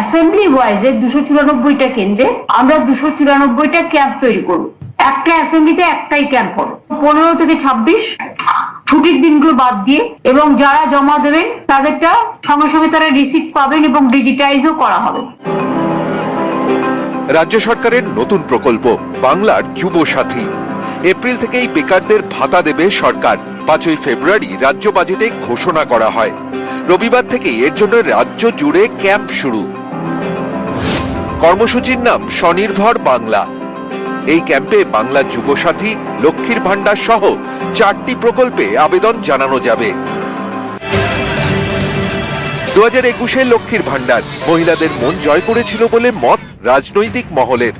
Assembly ওয়াইজে 294টা কেন্দ্রে আমরা 294টা camp তৈরি করব। একটা অ্যাসেম্বলিতে একটাই ক্যাম্প হবে, 15 থেকে 26 ছুটির দিনগুলো বাদ দিয়ে, এবং যারা জমা দেবেন তাদেরটা সঙ্গে সঙ্গে তারা রিসিপ্ট পাবেন এবং ডিজিটাইজও করা হবে। রাজ্য সরকারের নতুন প্রকল্প বাংলার যুব সাথী। এপ্রিল থেকেই বেকারদের ভাতা দেবে সরকার। 5ই ফেব্রুয়ারি রাজ্য বাজেটে ঘোষণা করা হয়। রবিবার থেকেই এর জন্য রাজ্য জুড়ে ক্যাম্প শুরু। কর্মসূচির নাম স্বনির্ভর বাংলা। এই ক্যাম্পে বাংলা যুব সাথী, লক্ষ্মীর ভান্ডার সহ 4টি প্রকল্পে আবেদন জানানো যাবে। 2021-এ লক্ষ্মীর ভান্ডার মহিলাদের মন জয় করেছিল বলে মত রাজনৈতিক মহলের।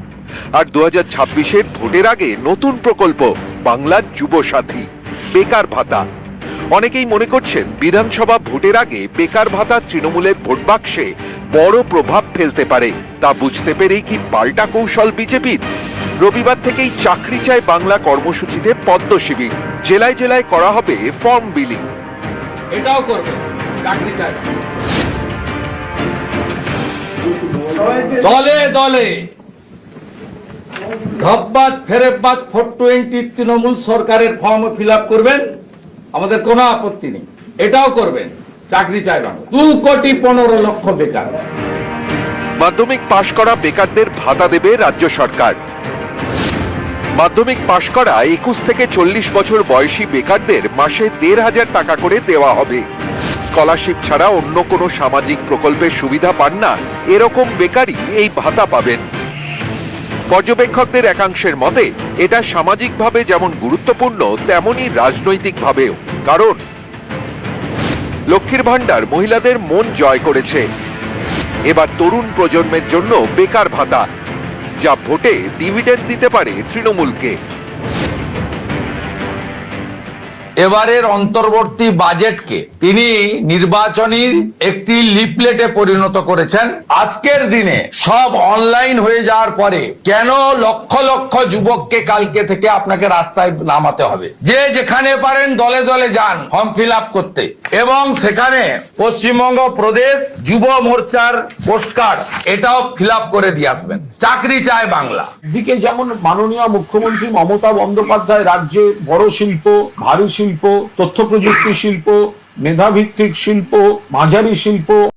আর 2026-এর ভোটের আগে নতুন প্রকল্প বাংলার যুব সাথী, বেকার ভাতা। অনেকেই মনে করছেন বিধানসভা ভোটের আগে বেকার ভাতা তৃণমূলের ভোট বাক্সে বড় প্রভাব ফেলতে পারে। তা বুঝতে পেরেই কি পাল্টা কৌশল বিজেপির? রবিবার থেকেই চাকরি চায় বাংলা কর্মসূচিতে পদ্ম শিবির। জেলায় জেলায় করা হবে ফর্ম বিলিং। এটাও করবে চাকরি চায়। দলে দলে ধপবাজ ফেরেববাজ 420 তৃণমূল সরকারের ফর্ম ফিল আপ করবেন, আমাদের কোনো আপত্তি নেই। এটাও করবেন চাকরি চায় বাংলা। 2,15,00,000 বেকার। মাধ্যমিক পাশ করা বেকারদের ভাতা দেবে রাজ্য সরকার। মাধ্যমিক পাশ করা 21 থেকে 40 বছর বয়সী বেকারদের মাসে 1,500 টাকা করে দেওয়া হবে। স্কলারশিপ ছাড়া অন্য কোনো সামাজিক প্রকল্পের সুবিধা পান না এরকম বেকারই এই ভাতা পাবেন। পর্যবেক্ষকদের একাংশের মতে এটা সামাজিকভাবে যেমন গুরুত্বপূর্ণ তেমনি রাজনৈতিকভাবেও। কারণ লক্ষ্মীর ভান্ডার মহিলাদের মন জয় করেছে। এবার তরুণ প্রজন্মের জন্য বেকার ভাতা, যা ভোটে ডিভিডেন্ড দিতে পারে তৃণমূলকে। এবারের অন্তর্বর্তী বাজেটকে তিনি নির্বাচনী একটি লিফলেটে পরিণত করেছেন। আজকের দিনে সব অনলাইন হয়ে যাওয়ার পরে কেন লক্ষ লক্ষ যুবককে কালকে থেকে আপনাকে রাস্তায় নামাতে হবে? যে যেখানে পারেন দলে দলে যান ফর্ম ফিল আপ করতে, এবং সেখানে পশ্চিমবঙ্গ প্রদেশ যুব মোর্চার পোস্টকার্ড এটাও ফিল আপ করে দিয়ে আসবেন। চাকরি চায় বাংলা। দিকে যেমন মাননীয় মুখ্যমন্ত্রী মমতা বন্দ্যোপাধ্যায় রাজ্যে বড় শিল্প, ভারী শিল্প, তথ্য প্রযুক্তি শিল্প, মেধাভিত্তিক শিল্প, মাঝারি শিল্প